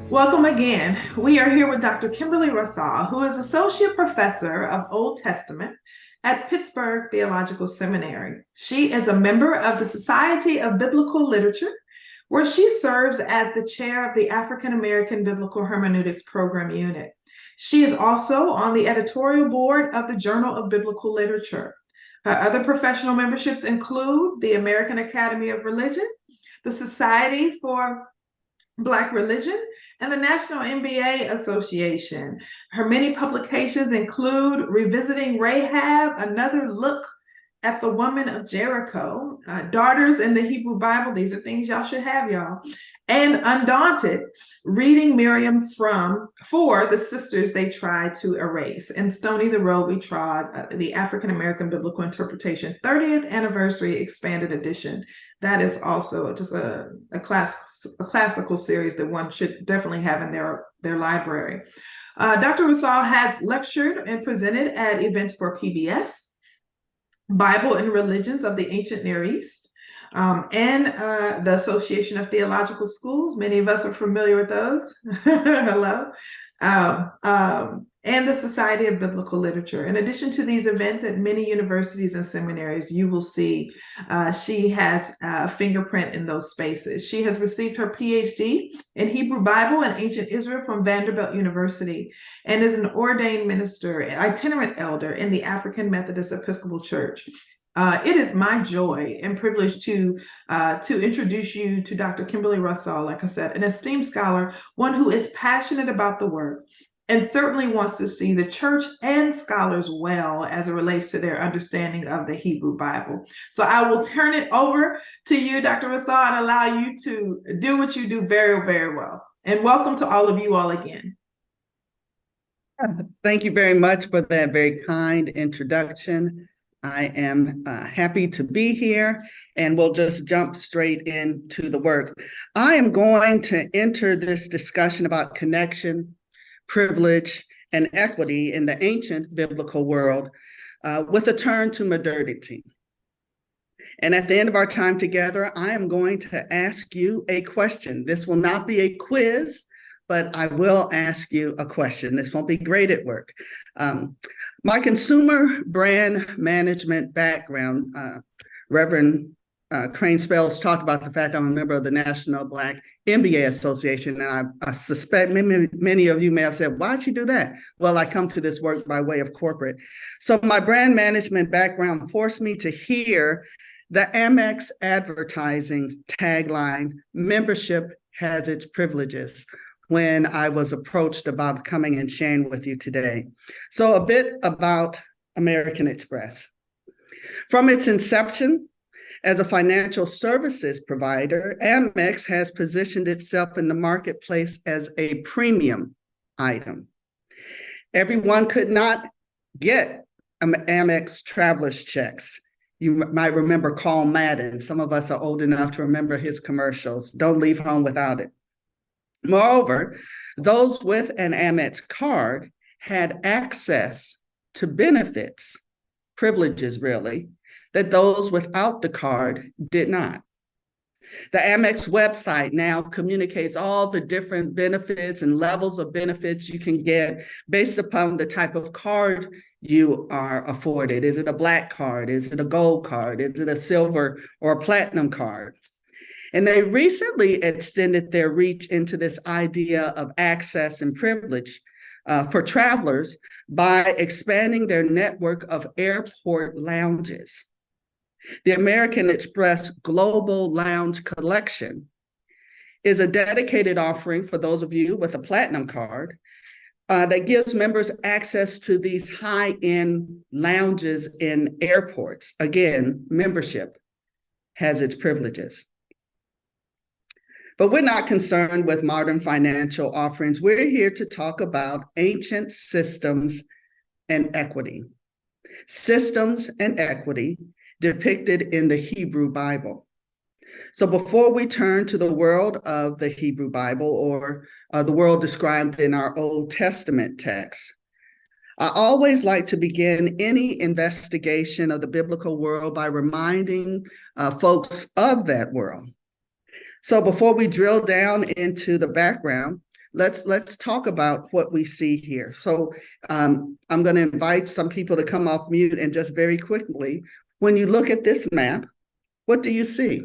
Welcome again. We are here with Dr. Kimberly Russaw, who is Associate Professor of Old Testament at Pittsburgh Theological Seminary. She is a member of the Society of Biblical Literature, where she serves as the chair of the African American Biblical Hermeneutics Program Unit. She is also on the editorial board of the Journal of Biblical Literature. Her other professional memberships include the American Academy of Religion, the Society for Black Religion, and the National MBA Association. Her many publications include Revisiting Rahab, Another Look at the Woman of Jericho, Daughters in the Hebrew Bible. These are things y'all should have, y'all. And Undaunted, Reading Miriam for the Sisters They Tried to Erase. And Stony the Road We Trod, the African American Biblical Interpretation 30th Anniversary Expanded Edition. That is also just a classical series that one should definitely have in their library. Dr. Russaw has lectured and presented at events for PBS, Bible and Religions of the Ancient Near East, and the Association of Theological Schools. Many of us are familiar with those. Hello. And the Society of Biblical Literature. In addition to these events at many universities and seminaries, you will see she has a fingerprint in those spaces. She has received her PhD in Hebrew Bible and Ancient Israel from Vanderbilt University and is an ordained minister, itinerant elder in the African Methodist Episcopal Church. It is my joy and privilege to introduce you to Dr. Kimberly Russaw, like I said, an esteemed scholar, one who is passionate about the work and certainly wants to see the church and scholars well as it relates to their understanding of the Hebrew Bible. So I will turn it over to you, Dr. Russaw, and allow you to do what you do very, very well. And welcome to all of you all again. Thank you very much for that very kind introduction. I am happy to be here, and we'll just jump straight into the work. I am going to enter this discussion about connection, privilege, and equity in the ancient biblical world with a turn to modernity. And at the end of our time together, I am going to ask you a question. This will not be a quiz, but I will ask you a question. This won't be graded work. My consumer brand management background, Reverend Crane Spells talked about the fact I'm a member of the National Black MBA Association, and I suspect many of you may have said, why'd you do that? Well, I come to this work by way of corporate. So my brand management background forced me to hear the Amex advertising tagline, membership has its privileges, when I was approached about coming and sharing with you today. So a bit about American Express. From its inception as a financial services provider, Amex has positioned itself in the marketplace as a premium item. Everyone could not get Amex traveler's checks. You might remember Carl Madden. Some of us are old enough to remember his commercials. Don't leave home without it. Moreover, those with an Amex card had access to benefits, privileges really, that those without the card did not. The Amex website now communicates all the different benefits and levels of benefits you can get based upon the type of card you are afforded. Is it a black card? Is it a gold card? Is it a silver or a platinum card? And they recently extended their reach into this idea of access and privilege for travelers by expanding their network of airport lounges. The American Express Global Lounge Collection is a dedicated offering for those of you with a platinum card that gives members access to these high-end lounges in airports. Again, membership has its privileges. But we're not concerned with modern financial offerings. We're here to talk about ancient systems and equity. Systems and equity depicted in the Hebrew Bible. So before we turn to the world of the Hebrew Bible, or the world described in our Old Testament text, I always like to begin any investigation of the biblical world by reminding folks of that world. So before we drill down into the background, let's talk about what we see here. So I'm going to invite some people to come off mute, and just very quickly, when you look at this map, what do you see?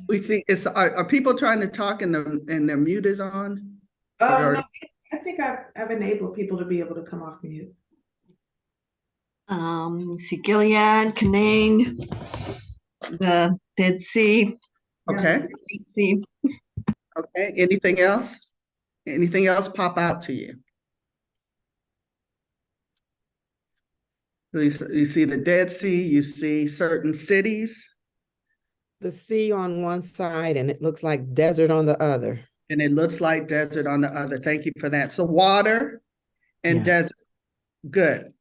We see are people trying to talk and their mute is on? Oh, no, I think I've enabled people to be able to come off mute. See Gilead, Canaan, the Dead Sea. Okay. Great Sea. Okay. Anything else? Anything else pop out to you? You see the Dead Sea, you see certain cities. The sea on one side and it looks like desert on the other. And it looks like desert on the other. Thank you for that. So water and desert. Good.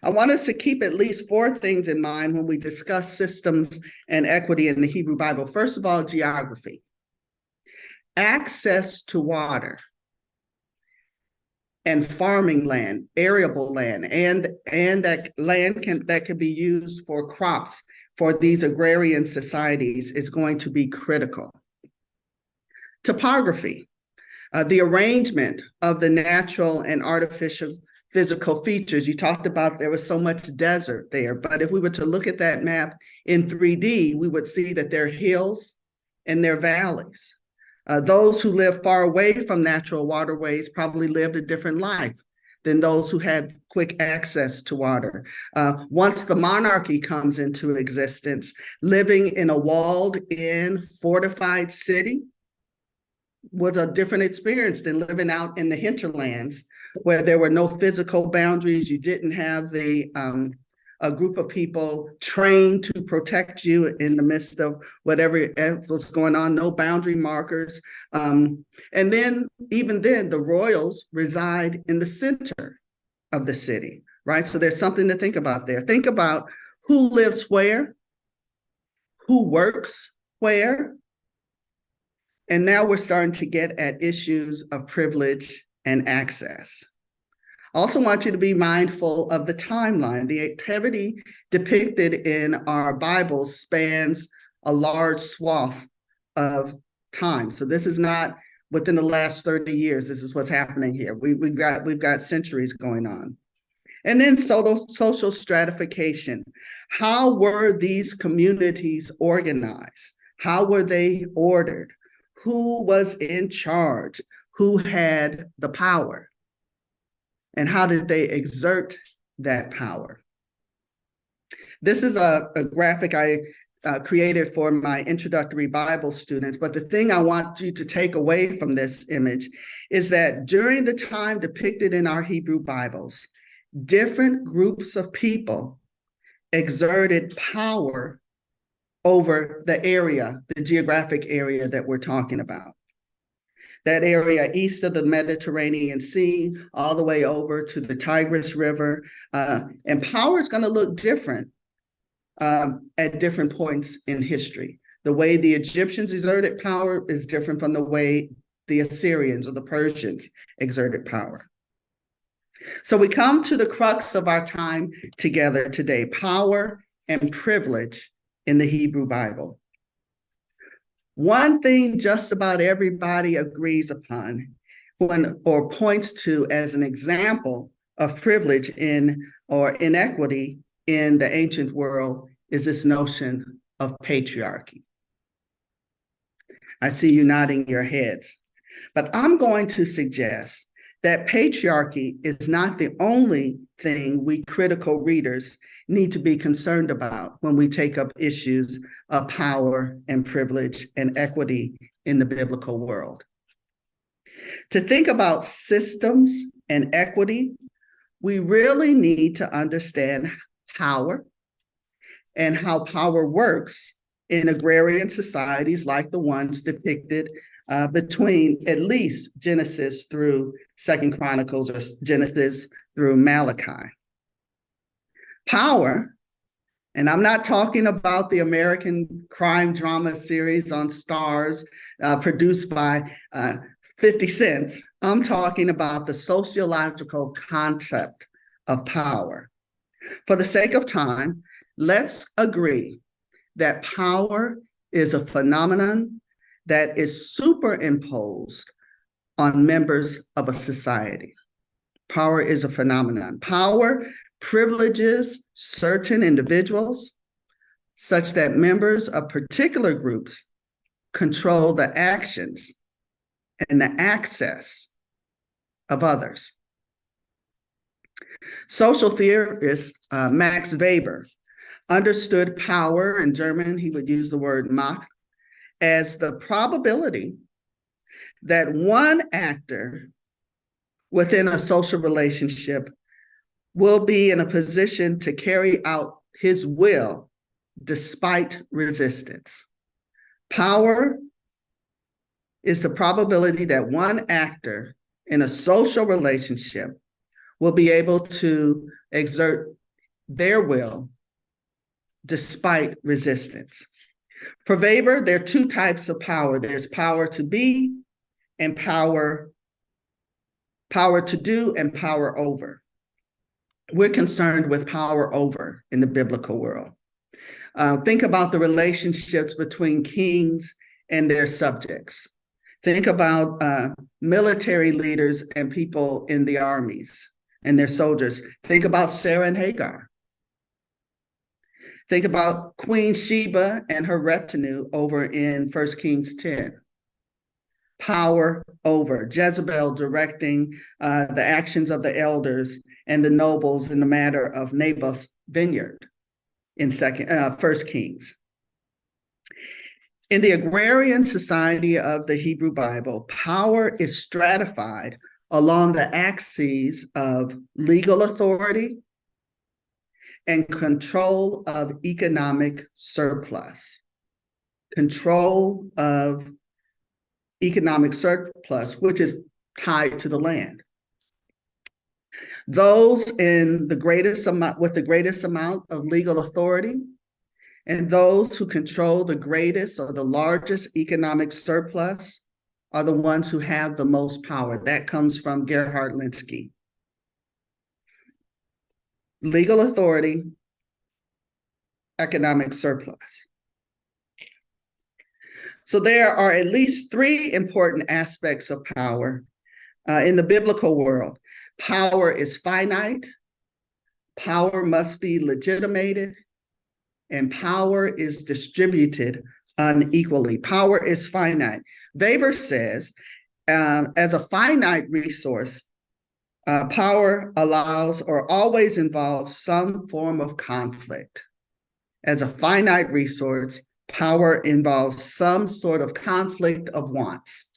I want us to keep at least 4 things in mind when we discuss systems and equity in the Hebrew Bible. First of all, geography. Access to water and farming land, arable land, and that land that can be used for crops for these agrarian societies is going to be critical. Topography, the arrangement of the natural and artificial physical features. You talked about there was so much desert there, but if we were to look at that map in 3D, we would see that there are hills and there are valleys. Those who live far away from natural waterways probably lived a different life than those who had quick access to water. Once the monarchy comes into existence, living in a walled-in, fortified city was a different experience than living out in the hinterlands where there were no physical boundaries. You didn't have a group of people trained to protect you in the midst of whatever else was going on, no boundary markers. And then, even then, the royals reside in the center of the city, right? So there's something to think about there. Think about who lives where, who works where. And now we're starting to get at issues of privilege and access. I also want you to be mindful of the timeline. The activity depicted in our Bibles spans a large swath of time. So this is not within the last 30 years. This is what's happening here. We've got centuries going on. And then social stratification. How were these communities organized? How were they ordered? Who was in charge? Who had the power? And how did they exert that power? This is a graphic I created for my introductory Bible students, but the thing I want you to take away from this image is that during the time depicted in our Hebrew Bibles, different groups of people exerted power over the area, the geographic area that we're talking about. That area east of the Mediterranean Sea, all the way over to the Tigris River. And power is going to look different at different points in history. The way the Egyptians exerted power is different from the way the Assyrians or the Persians exerted power. So we come to the crux of our time together today, power and privilege in the Hebrew Bible. One thing just about everybody agrees upon or points to as an example of privilege or inequity in the ancient world is this notion of patriarchy. I see you nodding your heads, but I'm going to suggest that patriarchy is not the only thing we critical readers need to be concerned about when we take up issues of power and privilege and equity in the biblical world. To think about systems and equity, we really need to understand power and how power works in agrarian societies like the ones depicted between at least Genesis through Second Chronicles or Genesis through Malachi. Power, and I'm not talking about the American crime drama series on Stars produced by 50 Cent. I'm talking about the sociological concept of power. For the sake of time, let's agree that power is a phenomenon that is superimposed on members of a society. Power is a phenomenon. Power privileges certain individuals such that members of particular groups control the actions and the access of others. Social theorist Max Weber understood power, in German he would use the word Macht, as the probability that one actor within a social relationship will be in a position to carry out his will despite resistance. Power is the probability that one actor in a social relationship will be able to exert their will despite resistance. For Weber, there are two types of power. There's power to be and power to do and power over. We're concerned with power over in the biblical world. Think about the relationships between kings and their subjects. Think about military leaders and people in the armies and their soldiers. Think about Sarah and Hagar. Think about Queen Sheba and her retinue over in 1 Kings 10. Power over. Jezebel directing the actions of the elders and the nobles in the matter of Naboth's vineyard in 1 Kings. In the agrarian society of the Hebrew Bible, power is stratified along the axes of legal authority and control of economic surplus. Control of economic surplus, which is tied to the land. Those in the greatest amount, with the greatest amount of legal authority, and those who control the greatest or the largest economic surplus are the ones who have the most power. That comes from Gerhard Linsky. Legal authority, economic surplus. So there are at least three important aspects of power in the biblical world. Power is finite, power must be legitimated, and power is distributed unequally. Power is finite. Weber says, as a finite resource, power allows or always involves some form of conflict. As a finite resource, power involves some sort of conflict of wants.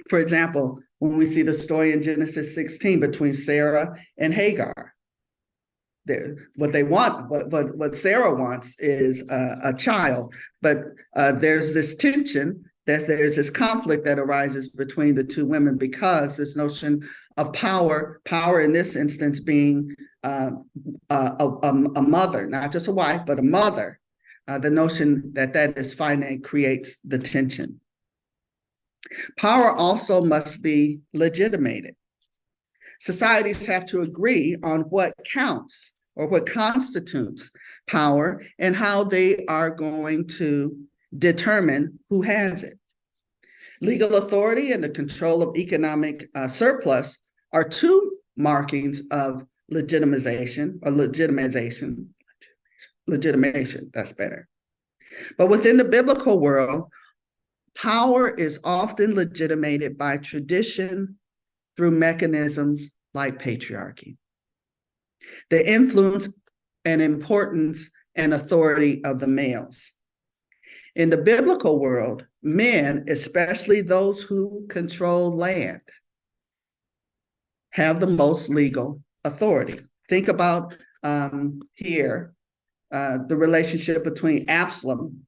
For example, when we see the story in Genesis 16 between Sarah and Hagar, what Sarah wants is a child, but there's this tension, there's this conflict that arises between the two women because this notion of power in this instance being a mother, not just a wife, but a mother. The notion that is finite creates the tension. Power also must be legitimated. Societies have to agree on what counts or what constitutes power and how they are going to determine who has it. Legal authority and the control of economic surplus are two markings of legitimation, that's better. But within the biblical world, power is often legitimated by tradition through mechanisms like patriarchy. The influence and importance and authority of the males. In the biblical world, men, especially those who control land, have the most legal authority. Think about here, the relationship between Absalom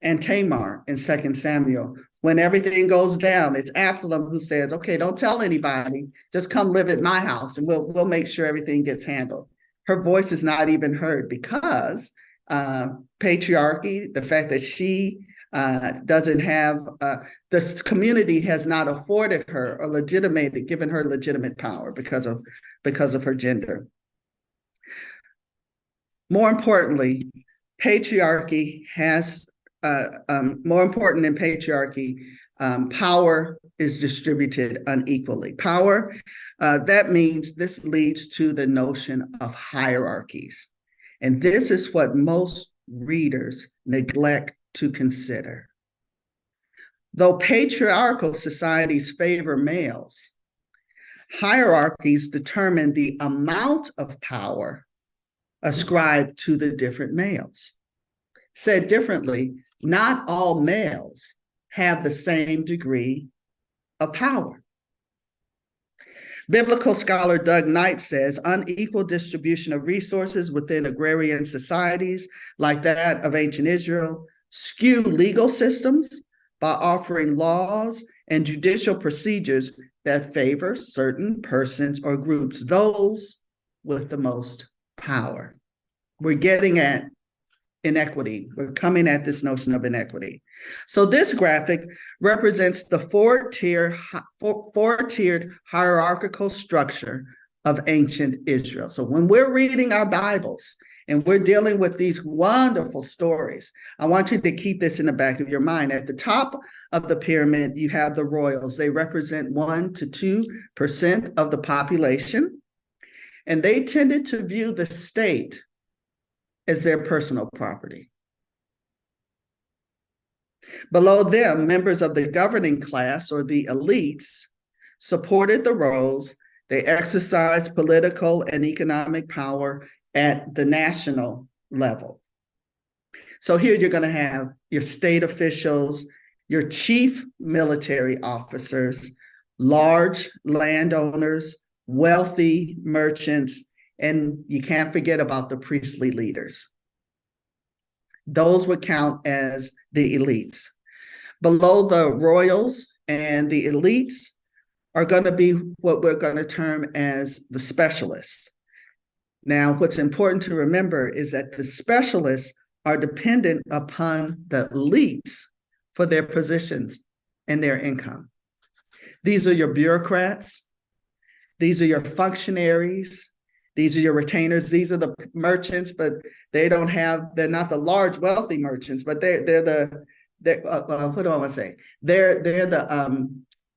and Tamar in 2 Samuel. When everything goes down, it's Absalom who says, okay, don't tell anybody, just come live at my house and we'll make sure everything gets handled. Her voice is not even heard because patriarchy, the fact that she doesn't have, the community has not afforded her or given her legitimate power because of her gender. More importantly, patriarchy has, more important than patriarchy, power is distributed unequally. Power, that means this leads to the notion of hierarchies. And this is what most readers neglect to consider. Though patriarchal societies favor males, hierarchies determine the amount of power ascribed to the different males. Said differently, not all males have the same degree of power. Biblical scholar Doug Knight says unequal distribution of resources within agrarian societies like that of ancient Israel skew legal systems by offering laws and judicial procedures that favor certain persons or groups, those with the most power. We're getting at inequity. We're coming at this notion of inequity. So this graphic represents the four-tiered hierarchical structure of ancient Israel. So when we're reading our Bibles and we're dealing with these wonderful stories, I want you to keep this in the back of your mind. At the top of the pyramid, you have the royals. They represent 1 to 2% of the population, and they tended to view the state as their personal property. Below them, members of the governing class or the elites supported the roles. They exercised political and economic power at the national level. So here you're going to have your state officials, your chief military officers, large landowners, wealthy merchants, and you can't forget about the priestly leaders. Those would count as the elites. Below the royals and the elites are going to be what we're going to term as the specialists. Now, what's important to remember is that the specialists are dependent upon the elites for their positions and their income. These are your bureaucrats. These are your functionaries. These are your retainers. These are the merchants, but they're not the large wealthy merchants, but they're what do I want to say? They're the,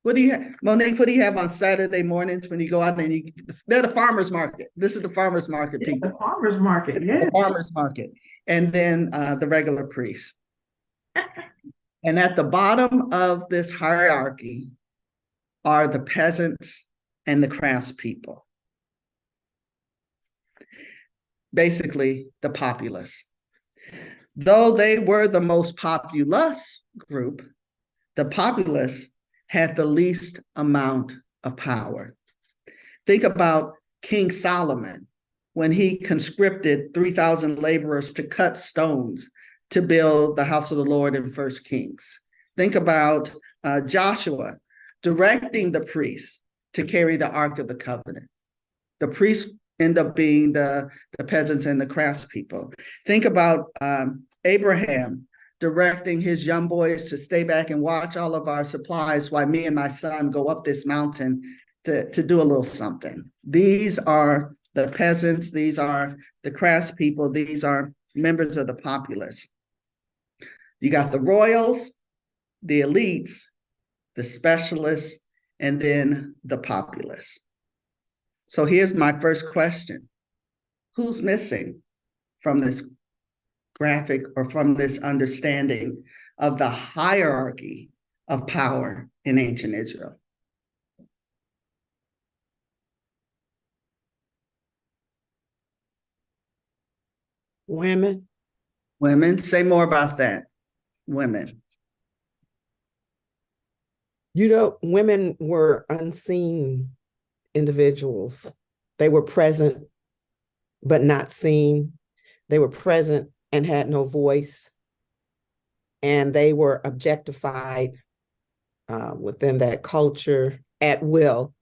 what do you have, Monique, what do you have on Saturday mornings when you go out and they're the farmer's market. This is the farmer's market people. The farmer's market, yeah. The farmer's market. And then the regular priest. And at the bottom of this hierarchy are the peasants and the craftspeople. Basically, the populace. Though they were the most populous group, the populace had the least amount of power. Think about King Solomon when he conscripted 3,000 laborers to cut stones to build the house of the Lord in 1 Kings. Think about Joshua directing the priests to carry the Ark of the Covenant. The priests end up being the peasants and the craftspeople. Think about Abraham directing his young boys to stay back and watch all of our supplies while me and my son go up this mountain to do a little something. These are the peasants, these are the craftspeople, these are members of the populace. You got the royals, the elites, the specialists, and then the populace. So here's my first question. Who's missing from this graphic or from this understanding of the hierarchy of power in ancient Israel? Women. Women, say more about that. Women. Women were unseen individuals. They were present, but not seen. they were present and had no voice, and they were objectified within that culture at will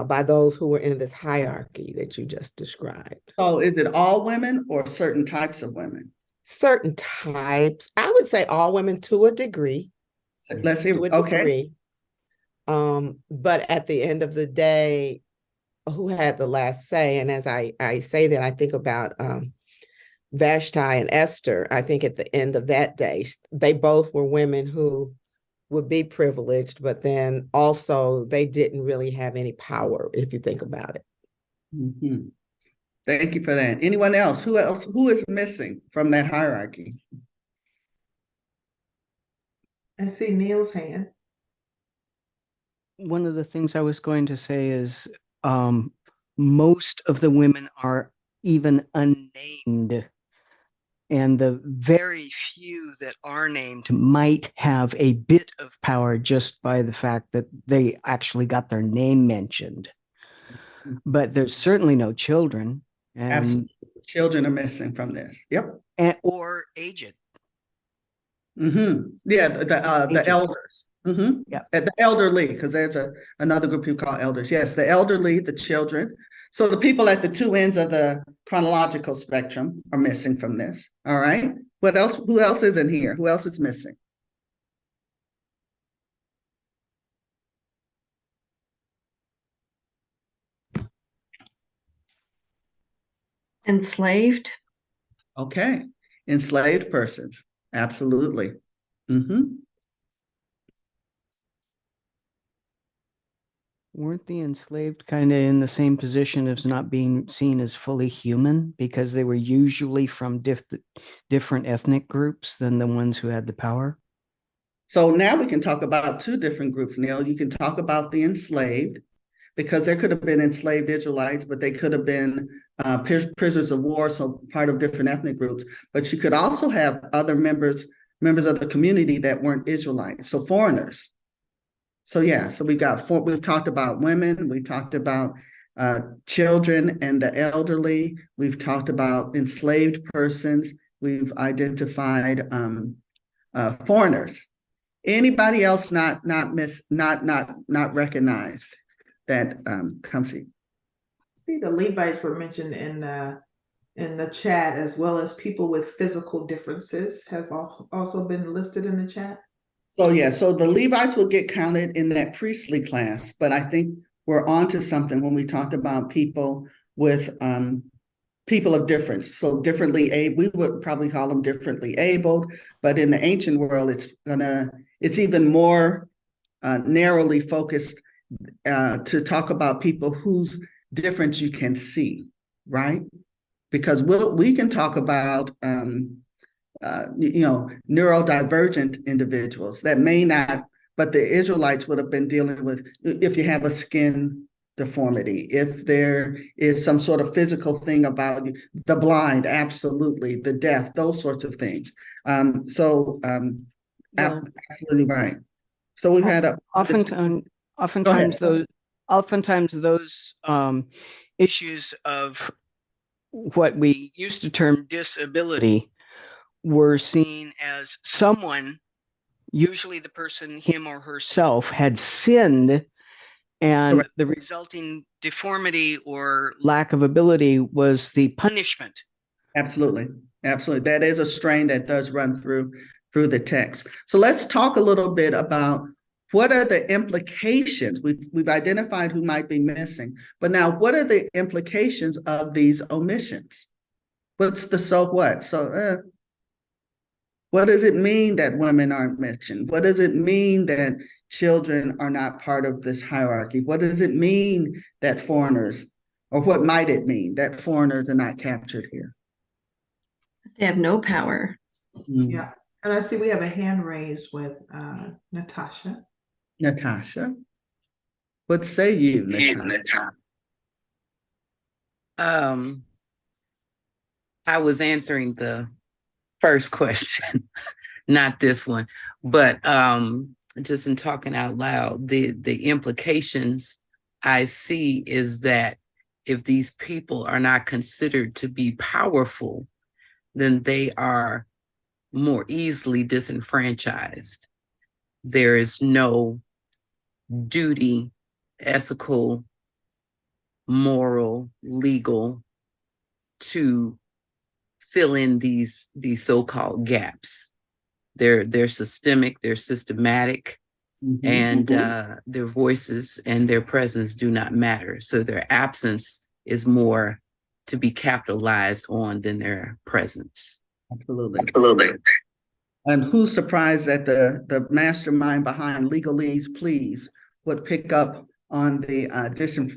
by those who were in this hierarchy that you just described. So is it all women or certain types of women? Certain types, I would say all women to a degree. So let's see. To a Okay. degree. But at the end of the day, who had the last say? And as I say that, I think about Vashti and Esther. I think at the end of that day, they both were women who would be privileged, but then also they didn't really have any power, if you think about it. Mhm. Thank you for that. Anyone else? Who else? Who is missing from that hierarchy? I see Neil's hand. One of the things I was going to say is most of the women are even unnamed, and the very few that are named might have a bit of power just by the fact that they actually got their name mentioned. But there's certainly no children, and Absolutely. Children are missing from this. Yep. or aged. Yeah, the Aged. elders. Yeah. The elderly, because there's another group you call elders. Yes, the elderly, the children. So the people at the two ends of the chronological spectrum are missing from this. All right. What else? Who else is in here? Who else is missing? Enslaved. Okay. Enslaved persons. Absolutely. Weren't the enslaved kind of in the same position as not being seen as fully human because they were usually from different ethnic groups than the ones who had the power? So now we can talk about two different groups, Neil. You can talk about the enslaved, because there could have been enslaved Israelites, but they could have been prisoners of war, so part of different ethnic groups. But you could also have other members of the community that weren't Israelites, so foreigners. So yeah, so we've talked about women, we talked about children and the elderly, we've talked about enslaved persons, we've identified foreigners. Anybody else not recognized that comes here? See, the Levites were mentioned in the chat, as well as people with physical differences have also been listed in the chat. So yeah, so the Levites will get counted in that priestly class, but I think we're onto something when we talked about people with people of difference. So differently able, we would probably call them differently abled, but in the ancient world, it's even more narrowly focused to talk about people whose difference you can see, right? Because we can talk about neurodivergent individuals that may not, but the Israelites would have been dealing with if you have a skin deformity, if there is some sort of physical thing about you, the blind, absolutely, the deaf, those sorts of things. Absolutely right. So we've had oftentimes those issues of what we used to term disability were seen as someone, usually the person, him or herself, had sinned, and correct. The resulting deformity or lack of ability was the punishment. Absolutely. That is a strain that does run through the text. So let's talk a little bit about what are the implications. We've identified who might be missing, but now what are the implications of these omissions? What's the so what? So what does it mean that women aren't mentioned? What does it mean that children are not part of this hierarchy? What does it mean that foreigners, or what might it mean that foreigners are not captured here? They have no power. Yeah. And I see we have a hand raised with Natasha. Natasha, what say you, Natasha? I was answering the first question, not this one, but just in talking out loud, the implications I see is that if these people are not considered to be powerful, then they are more easily disenfranchised. There is no duty, ethical, moral, legal to fill in these so-called gaps. They're systemic, they're systematic, and their voices and their presence do not matter. So their absence is more to be capitalized on than their presence. Absolutely. And who's surprised that the mastermind behind Legalese Please would pick up on the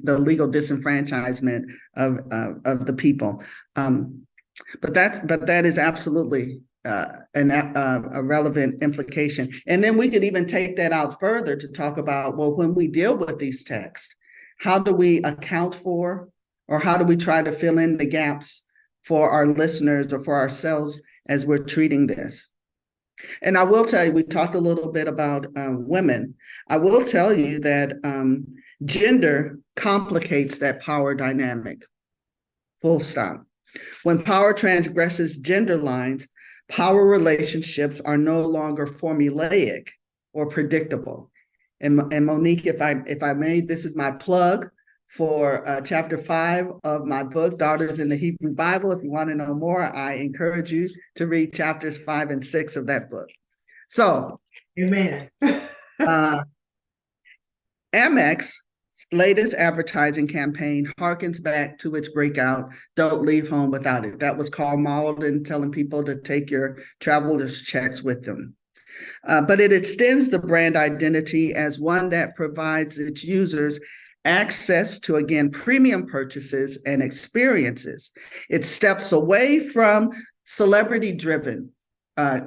legal disenfranchisement of the people. But that is absolutely a relevant implication. And then we could even take that out further to talk about, well, when we deal with these texts, how do we account for, or how do we try to fill in the gaps for our listeners or for ourselves as we're treating this? And I will tell you, we talked a little bit about women. I will tell you that gender complicates that power dynamic, full stop. When power transgresses gender lines, power relationships are no longer formulaic or predictable. And Monique, if I may, this is my plug for chapter 5 of my book, Daughters in the Hebrew Bible. If you want to know more, I encourage you to read chapters 5 and 6 of that book. So, Amen. Amex latest advertising campaign harkens back to its breakout, Don't Leave Home Without It. That was Karl Malden telling people to take your traveler's checks with them. But it extends the brand identity as one that provides its users access to, again, premium purchases and experiences. It steps away from celebrity-driven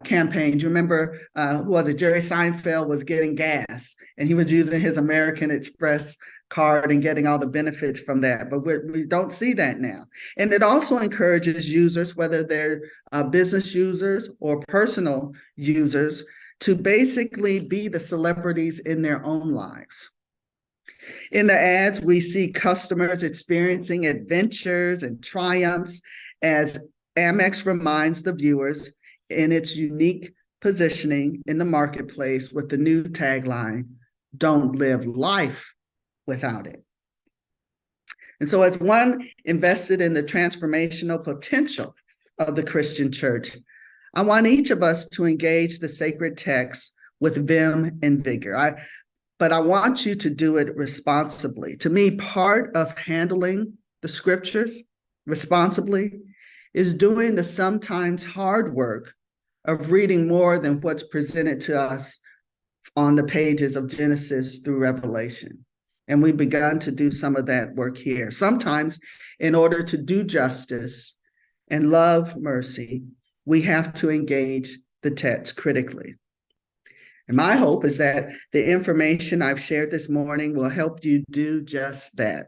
campaigns. You remember, who was it? Jerry Seinfeld was getting gas, and he was using his American Express card and getting all the benefits from that. But we don't see that now. And it also encourages users, whether they're business users or personal users, to basically be the celebrities in their own lives. In the ads, we see customers experiencing adventures and triumphs as Amex reminds the viewers in its unique positioning in the marketplace with the new tagline, "Don't live life without it." And so, as one invested in the transformational potential of the Christian church, I want each of us to engage the sacred text with vim and vigor. But I want you to do it responsibly. To me, part of handling the scriptures responsibly is doing the sometimes hard work of reading more than what's presented to us on the pages of Genesis through Revelation. And we've begun to do some of that work here. Sometimes, in order to do justice and love mercy, we have to engage the text critically. And my hope is that the information I've shared this morning will help you do just that.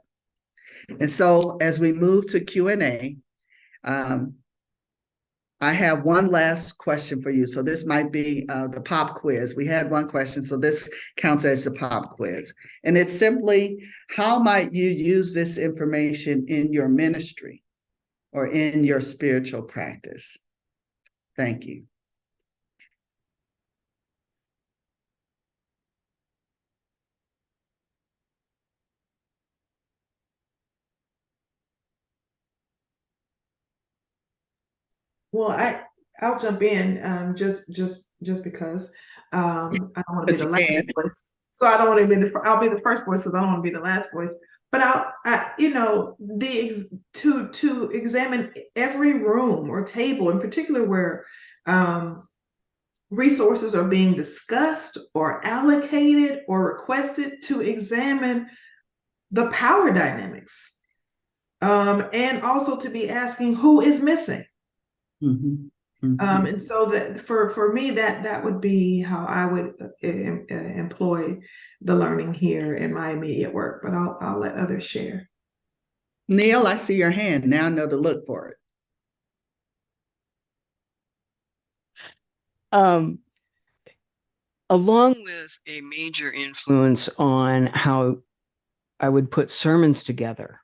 And so as we move to Q&A, I have one last question for you. So this might be the pop quiz. We had one question, so this counts as the pop quiz. And it's simply, how might you use this information in your ministry or in your spiritual practice? Thank you. Well, I'll jump in just because I don't want to be the last voice. So I don't want to be I'll be the first voice because I don't want to be the last voice. But to examine every room or table, in particular where resources are being discussed or allocated or requested, to examine the power dynamics, and also to be asking who is missing. Mm-hmm. Mm-hmm. And so that for me, that would be how I would employ the learning here in my immediate work. But I'll let others share. Neil, I see your hand. Now I know to look for it. Along with a major influence on how I would put sermons together,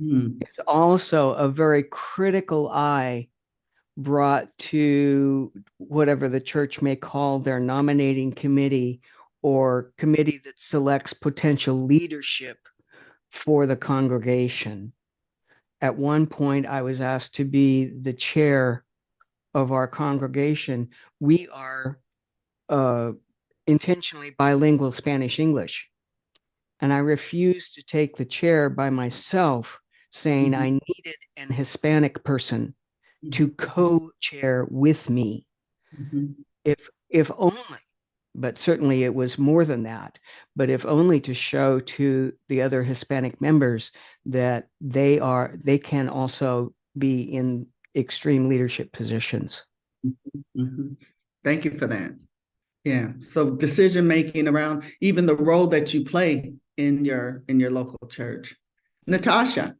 Mm, is also a very critical eye brought to whatever the church may call their nominating committee or committee that selects potential leadership for the congregation. At one point, I was asked to be the chair of our congregation. We are intentionally bilingual Spanish English. And I refused to take the chair by myself, saying mhm, I needed an Hispanic person to mhm, co-chair with me. mhm. If only, but certainly it was more than that, but if only to show to the other Hispanic members that they can also be in extreme leadership positions. Mhm. Thank you for that. Yeah. So decision making around even the role that you play in your local church. Natasha.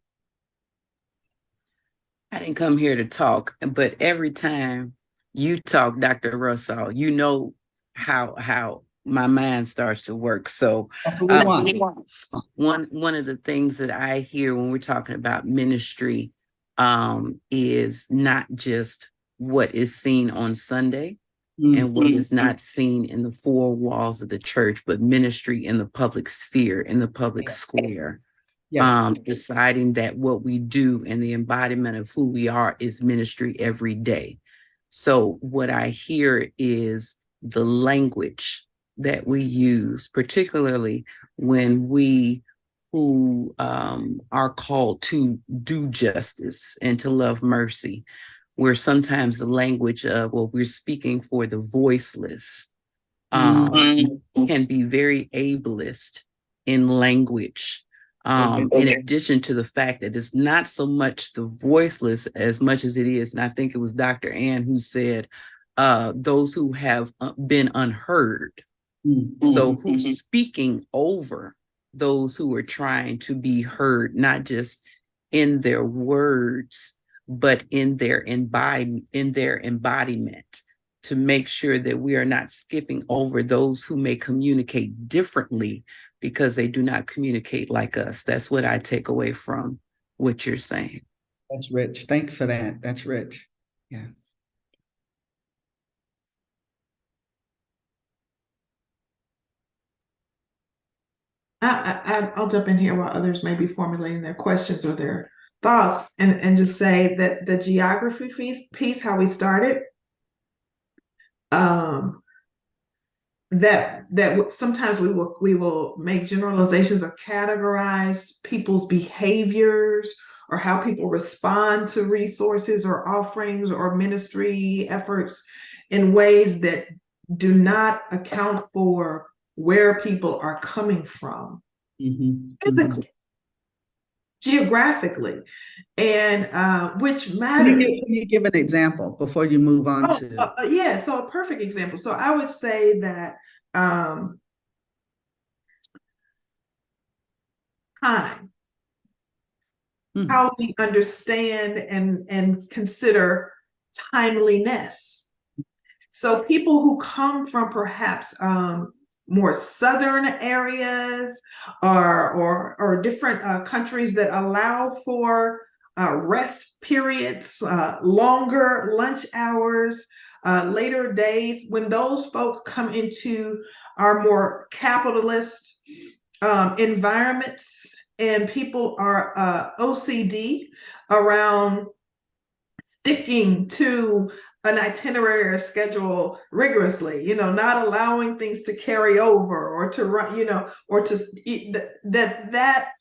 I didn't come here to talk, but every time you talk, Dr. Russaw, you know how my mind starts to work. So That's what we want. one of the things that I hear when we're talking about ministry is not just what is seen on Sunday and what is not seen in the four walls of the church, but ministry in the public sphere, in the public square. Yeah. Deciding that what we do and the embodiment of who we are is ministry every day. So what I hear is the language that we use, particularly when we who are called to do justice and to love mercy, where sometimes the language of, well, we're speaking for the voiceless, can be very ableist in language. In addition to the fact that it's not so much the voiceless as much as it is, and I think it was Dr. Ann who said, those who have been unheard. So who's speaking over those who are trying to be heard, not just in their words, but in their embodiment, to make sure that we are not skipping over those who may communicate differently because they do not communicate like us. That's what I take away from what you're saying. That's rich. Thanks for that. That's rich. Yeah. I'll jump in here while others may be formulating their questions or their thoughts, and just say that the geography piece, how we started, that sometimes we will make generalizations or categorize people's behaviors or how people respond to resources or offerings or ministry efforts in ways that do not account for where people are coming from physically, geographically, and which matters. Can you give an example before you move on to? Yeah, so a perfect example. So I would say that um, time, how we understand and consider timeliness. So people who come from perhaps more southern areas or different countries that allow for rest periods, longer lunch hours, later days, when those folks come into our more capitalist environments and people are OCD around sticking to an itinerary or schedule rigorously, not allowing things to carry over or to run, or to that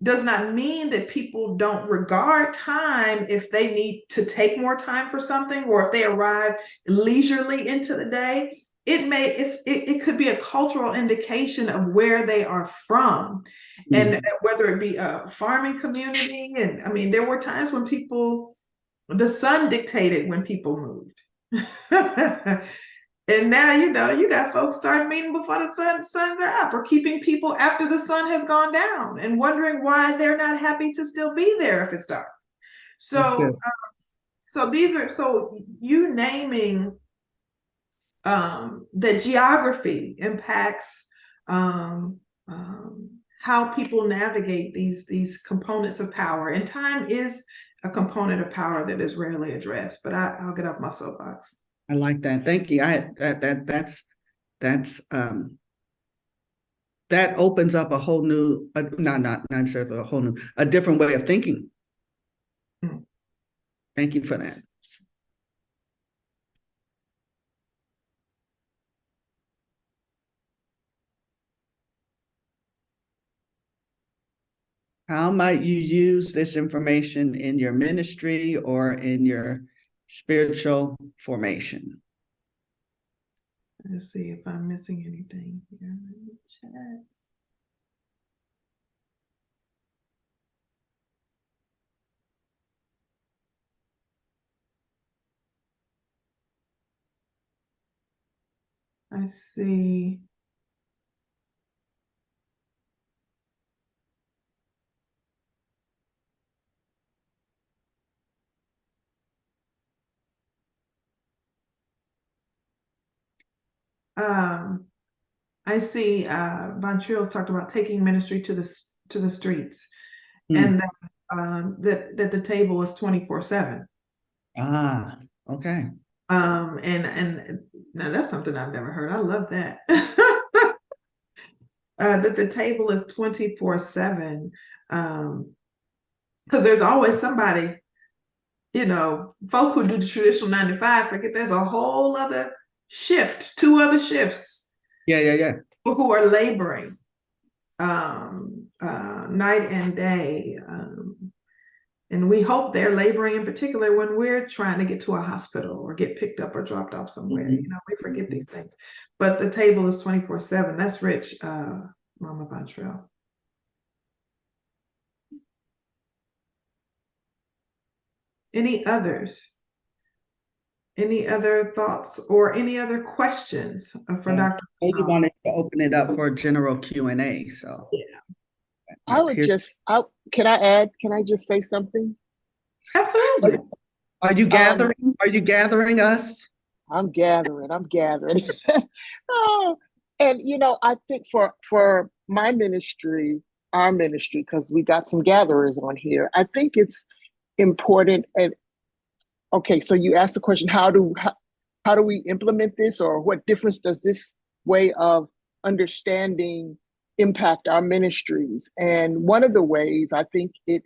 does not mean that people don't regard time if they need to take more time for something or if they arrive leisurely into the day. It could be a cultural indication of where they are from, and whether it be a farming community. And I mean, there were times when the sun dictated when people moved. And now, you got folks starting meeting before the suns are up, or keeping people after the sun has gone down and wondering why they're not happy to still be there if it's dark. So, so you naming that geography impacts how people navigate these components of power. And time is a component of power that is rarely addressed, but I'll get off my soapbox. I like that. Thank you. That opens up a whole new, not necessarily a whole new, a different way of thinking. Mm. Thank you for that. How might you use this information in your ministry or in your spiritual formation? Let's see if I'm missing anything here in the chats. I see. I see Von Trill talked about taking ministry to the streets, and that the table is 24/7. Ah, okay. And now that's something I've never heard. I love that. That the table is 24/7. Because there's always somebody, folk who do the traditional 9 to 5, forget there's a whole other shift, 2 other shifts. Yeah. Who are laboring night and day. And we hope they're laboring in particular when we're trying to get to a hospital or get picked up or dropped off somewhere. Mm-hmm. We forget these things. But the table is 24/7. That's rich, Mama Von Trill. Any others? Any other thoughts or any other questions for Dr. I Russaw? wanted to open it up for general Q&A. So Yeah. I would can I just say something? Absolutely. Are you gathering? Are you gathering us? I'm gathering. Oh, and I think for my ministry, our ministry, because we got some gatherers on here, I think it's important. And okay, so you asked the question, how do we implement this, or what difference does this way of understanding impact our ministries? And one of the ways I think it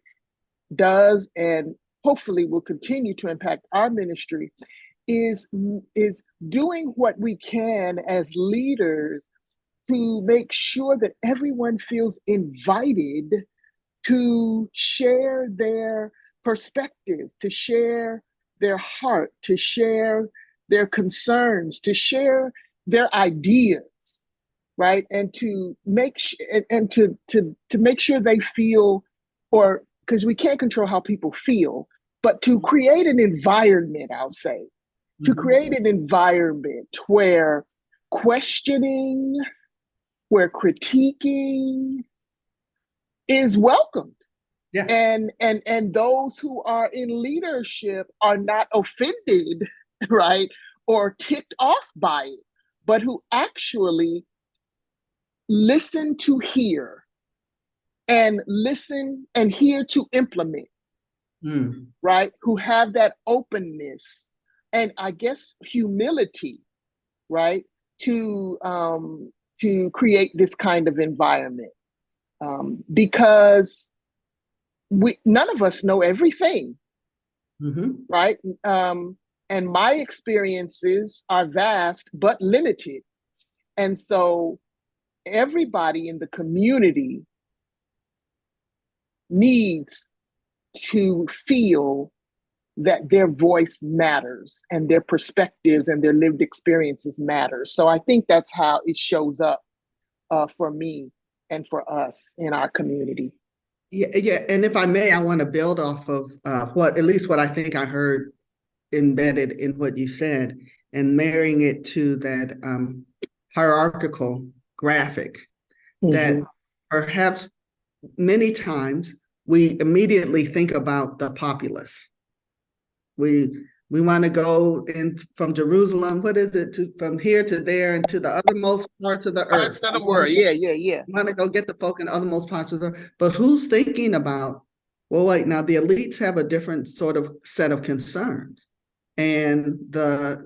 does, and hopefully will continue to impact our ministry, is doing what we can as leaders to make sure that everyone feels invited to share their perspective, to share their heart, to share their concerns, to share their ideas, right? And to make to make sure they feel, or because we can't control how people feel, but to create an environment, I'll say, to create an environment where questioning, where critiquing is welcomed. Yeah. And those who are in leadership are not offended, right? Or ticked off by it, but who actually listen to hear and listen and hear to implement, right? Who have that openness and I guess humility, right? To create this kind of environment. Because none of us know everything, right? And my experiences are vast but limited. And so everybody in the community needs to feel that their voice matters and their perspectives and their lived experiences matter. So I think that's how it shows up for me and for us in our community. Yeah. And if I may, I want to build off of what I think I heard embedded in what you said, and marrying it to that hierarchical graphic that perhaps many times we immediately think about the populace. We We want to go in from Jerusalem, what is it, from here to there and to the othermost parts of the earth. Parts of the world. Yeah. We want to go get the folk in the othermost parts of the earth. But who's thinking about, well, wait, now the elites have a different sort of set of concerns. And the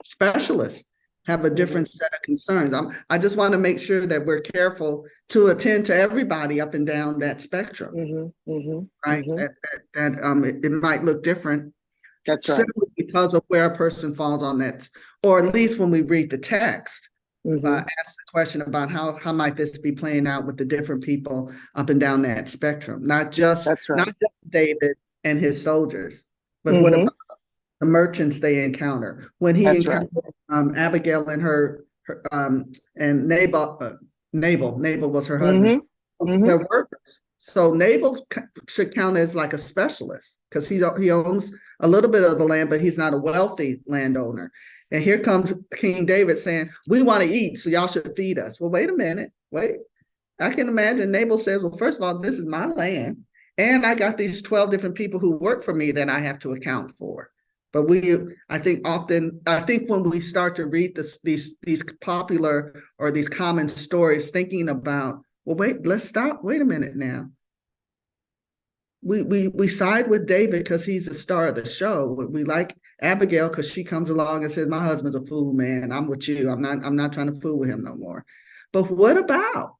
specialists have a different set of concerns. I just want to make sure that we're careful to attend to everybody up and down that spectrum, right? It might look different. That's right. Simply because of where a person falls on that, or at least when we read the text, ask the question about how might this be playing out with the different people up and down that spectrum, not just David and his soldiers, but what about the merchants they encounter when he encountered Abigail and her and Nabal was her husband. They're workers. So Nabal should count as like a specialist because he owns a little bit of the land, but he's not a wealthy landowner. And here comes King David saying, we want to eat, so y'all should feed us. Well, wait a minute. Wait. I can imagine Nabal says, well, first of all, this is my land. And I got these 12 different people who work for me that I have to account for. But I think when we start to read these popular or these common stories, thinking about, well, wait, let's stop. Wait a minute now. We side with David because he's the star of the show. We like Abigail because she comes along and says, my husband's a fool, man. I'm with you. I'm not trying to fool with him no more. But what about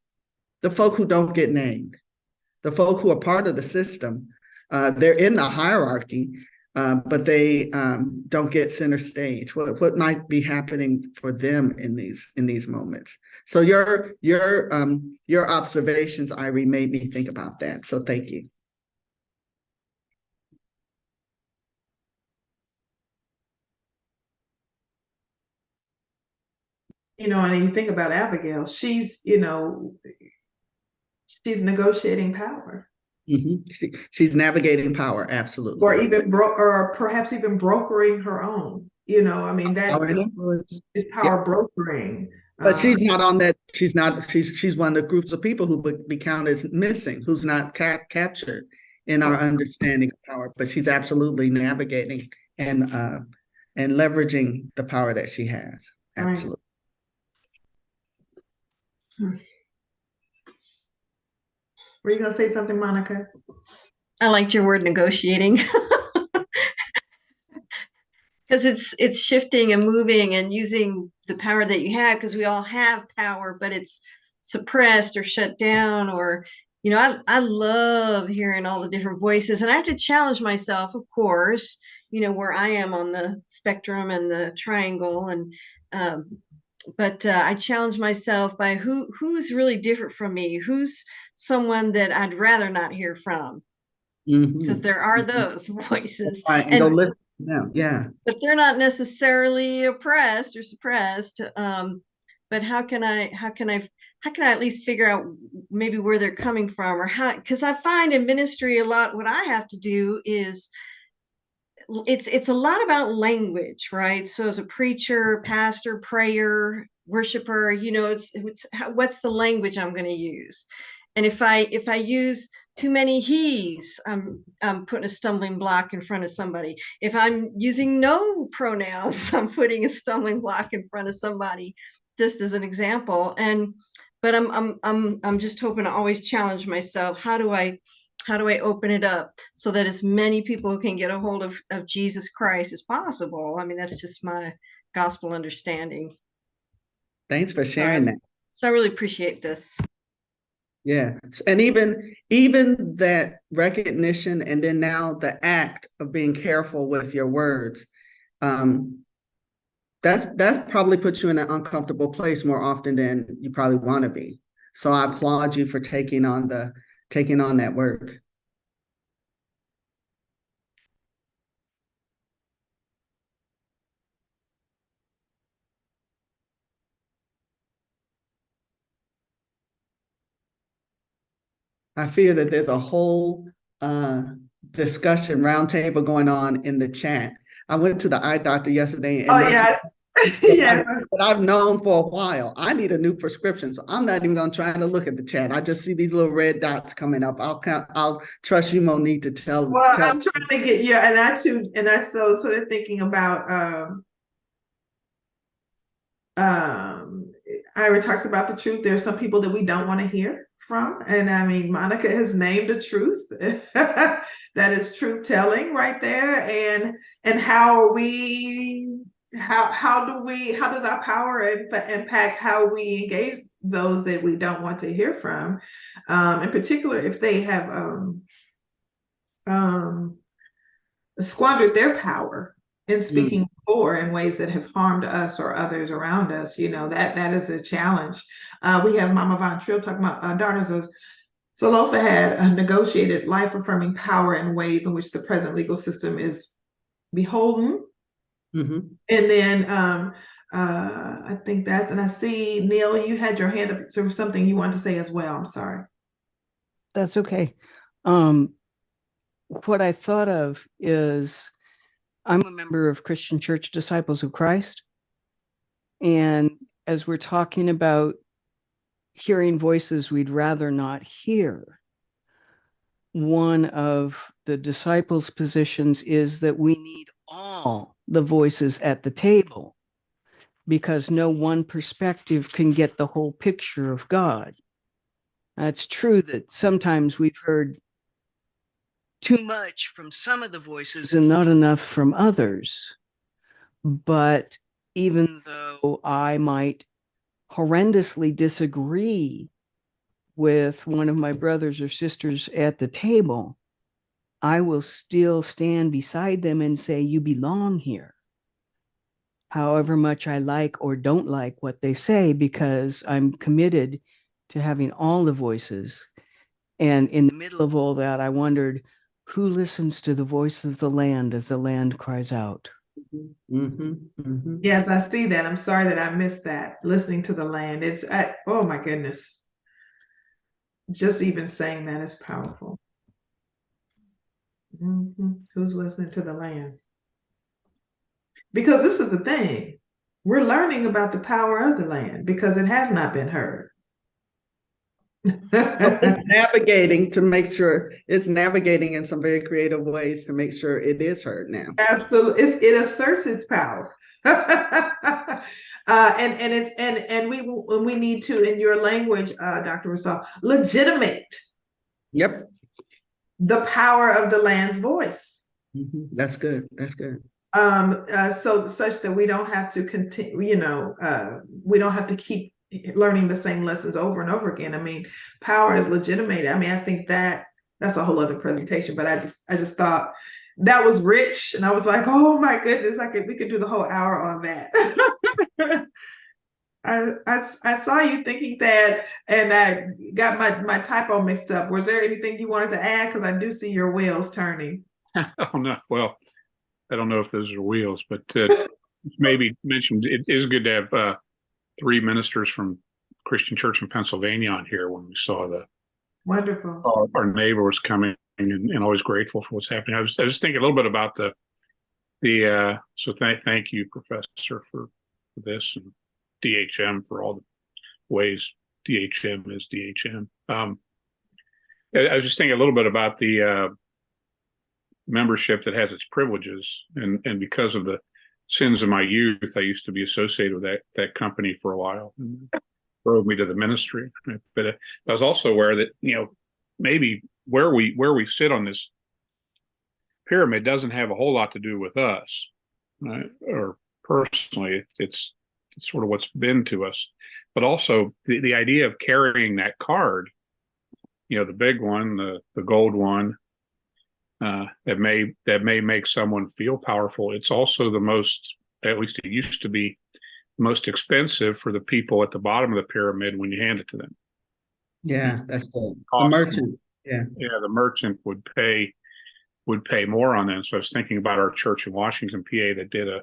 the folk who don't get named? The folk who are part of the system. They're in the hierarchy, but they don't get center stage. What might be happening for them in these moments? So your observations, Irene, made me think about that. So thank you. And you think about Abigail, she's negotiating power. She's navigating power, absolutely. Or perhaps even brokering her own. That's power brokering. But she's not on that. She's one of the groups of people who would be counted as missing, who's not captured in our understanding of power. But she's absolutely navigating and leveraging the power that she has. Absolutely. Right. Were you gonna say something, Monica? I liked your word negotiating. Because it's shifting and moving and using the power that you have, because we all have power, but it's suppressed or shut down, or I love hearing all the different voices, and I have to challenge myself, of course, where I am on the spectrum and the triangle, and but I challenge myself by who's really different from me, who's someone that I'd rather not hear from, because there are those voices, and go listen to them. Yeah, but they're not necessarily oppressed or suppressed. But how can I at least figure out maybe where they're coming from, or how? Because I find in ministry a lot what I have to do is it's a lot about language, right? So as a preacher, pastor, prayer, worshiper, it's what's the language I'm going to use. And if I use too many he's, I'm putting a stumbling block in front of somebody. If I'm using no pronouns, I'm putting a stumbling block in front of somebody, just as an example. But I'm just hoping to always challenge myself. How do I open it up so that as many people can get a hold of Jesus Christ as possible? I mean, that's just my gospel understanding. Thanks for sharing that. So I really appreciate this. Yeah. And even that recognition, and then now the act of being careful with your words, that probably puts you in an uncomfortable place more often than you probably want to be. So I applaud you for taking on that work. I fear that there's a whole discussion roundtable going on in the chat. I went to the eye doctor yesterday. And Yes. that I've known for a while. I need a new prescription, so I'm not even going to try to look at the chat. I just see these little red dots coming up. I'll trust you, Monique, to tell. Well, I'm trying to get, yeah, and I too, and I so sort of thinking about Ira talks about the truth. There's some people that we don't want to hear from. And I mean, Monica has named the truth. That is truth telling right there. And how are we, how does our power impact how we engage those that we don't want to hear from? In particular, if they have squandered their power in speaking for in ways that have harmed us or others around us, that is a challenge. We have Mama Von Trill talking about daughters of Salofa had negotiated life-affirming power in ways in which the present legal system is beholden. And then I think that's, and I see, Neil, you had your hand up, so something you want to say as well. I'm sorry. That's okay. What I thought of is I'm a member of Christian Church Disciples of Christ. And as we're talking about hearing voices we'd rather not hear, one of the disciples' positions is that we need all the voices at the table because no one perspective can get the whole picture of God. It's true that sometimes we've heard too much from some of the voices and not enough from others. But even though I might horrendously disagree with one of my brothers or sisters at the table, I will still stand beside them and say, you belong here. However much I like or don't like what they say, because I'm committed to having all the voices. And in the middle of all that, I wondered, who listens to the voice of the land as the land cries out? Yes, I see that. I'm sorry that I missed that. Listening to the land. Oh my goodness. Just even saying that is powerful. Who's listening to the land? Because this is the thing. We're learning about the power of the land because it has not been heard. It's navigating to make sure it's navigating in some very creative ways to make sure it is heard now. Absolutely, it asserts its power, and we need to, in your language, Dr. Russaw, legitimate. Yep. The power of the land's voice. That's good. That's good. So such that we don't have to continue. We don't have to keep learning the same lessons over and over again. I mean, power is legitimate. I mean, I think that's a whole other presentation, but I just thought that was rich. And I was like, oh my goodness, we could do the whole hour on that. I saw you thinking that, and I got my typo mixed up. Was there anything you wanted to add? Because I do see your wheels turning. Oh, no. Well, I don't know if those are wheels, but maybe mentioned it is good to have 3 ministers from Christian Church in Pennsylvania on here when we saw Wonderful. Our neighbors coming, and always grateful for what's happening. I was just thinking a little bit about so thank you, Professor, for this, and DHM for all the ways DHM is DHM. I was just thinking a little bit about the membership that has its privileges, and because of the sins of my youth, I used to be associated with that company for a while, and drove me to the ministry. But I was also aware that maybe where we sit on this pyramid doesn't have a whole lot to do with us, right? Or personally, it's sort of what's been to us, but also the idea of carrying that card, the big one, the gold one, that may make someone feel powerful. It's also the most, at least it used to be, most expensive for the people at the bottom of the pyramid when you hand it to them. Yeah, that's cool. The merchant. Yeah, the merchant would pay more on that. So I was thinking about our church in Washington, PA, that did a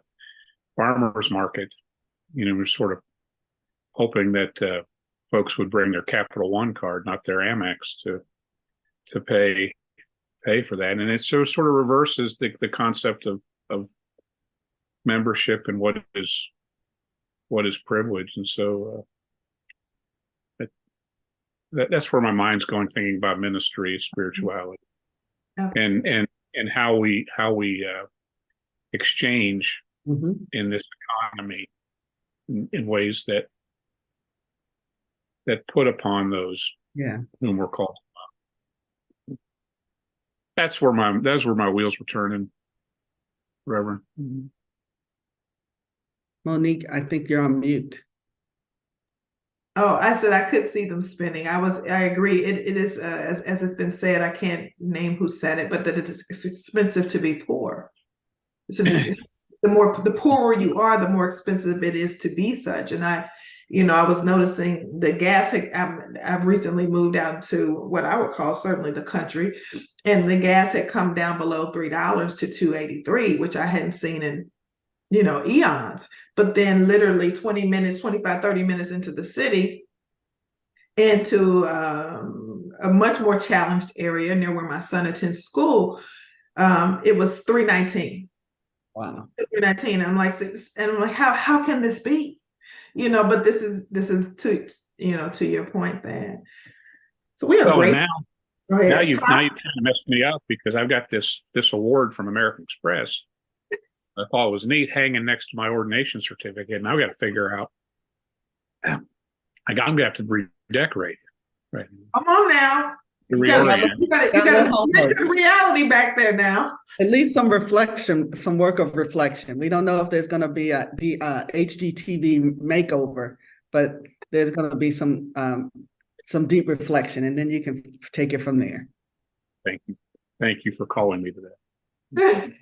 farmers market. We're sort of hoping that folks would bring their Capital One card, not their Amex, to pay for that. And it sort of reverses the concept of membership and what is what is privilege. And so that's where my mind's going, thinking about ministry, spirituality, Okay. and how we exchange Mhm. in this economy in ways that put upon those Yeah. whom we're called. That's where my wheels were turning, Reverend. Mhm. Monique, I think you're on mute. Oh, I said I could see them spinning. I agree. It is, as it's been said, I can't name who said it, but that it's expensive to be poor. The poorer you are, the more expensive it is to be such. And I was noticing the gas. I've recently moved out to what I would call certainly the country, and the gas had come down below $3 to $2.83, which I hadn't seen in eons. But then literally 20 minutes, 25, 30 minutes into the city, into a much more challenged area near where my son attends school, it was $3.19. Wow. $3.19. I'm like, how can this be? But this is to your point, then. So we are great. Now you've kind of messed me up, because I've got this award from American Express. I thought it was neat, hanging next to my ordination certificate, and I've got to figure out. I'm gonna have to redecorate it. Right. Come on now. You got to submit to reality back there now. At least some reflection, some work of reflection. We don't know if there's going to be a HGTV makeover, but there's going to be some deep reflection, and then you can take it from there. Thank you for calling me to that.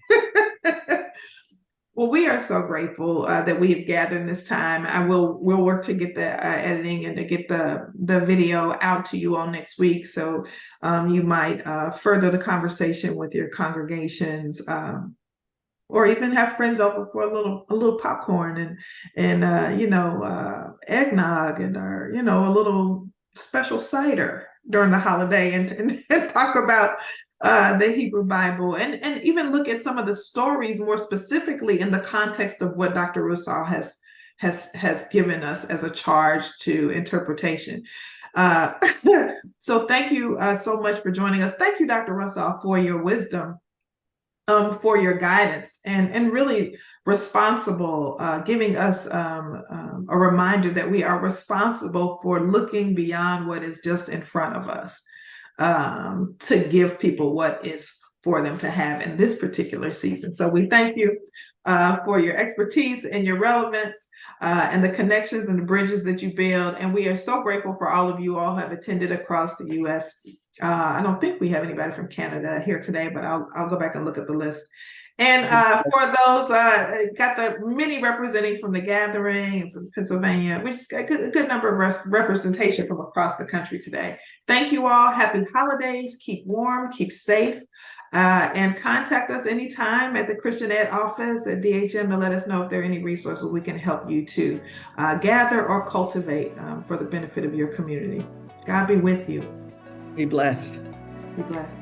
Well, we are so grateful that we have gathered this time. We'll work to get the editing and to get the video out to you all next week. So you might further the conversation with your congregations, or even have friends over for a little popcorn and eggnog and a little special cider during the holiday, and talk about the Hebrew Bible, and even look at some of the stories more specifically in the context of what Dr. Russaw has given us as a charge to interpretation. So thank you so much for joining us. Thank you, Dr. Russaw, for your wisdom, for your guidance, and really responsible, giving us a reminder that we are responsible for looking beyond what is just in front of us, to give people what is for them to have in this particular season. So we thank you for your expertise and your relevance, and the connections and the bridges that you build. And we are so grateful for all of you all who have attended across the U.S. I don't think we have anybody from Canada here today, but I'll go back and look at the list. And for those, got the many representing from the gathering from Pennsylvania, we just got a good number of representation from across the country today. Thank you all. Happy holidays. Keep warm, keep safe, and contact us anytime at the Christian Ed office at DHM to let us know if there are any resources we can help you to gather or cultivate for the benefit of your community. God be with you. Be blessed. Be blessed.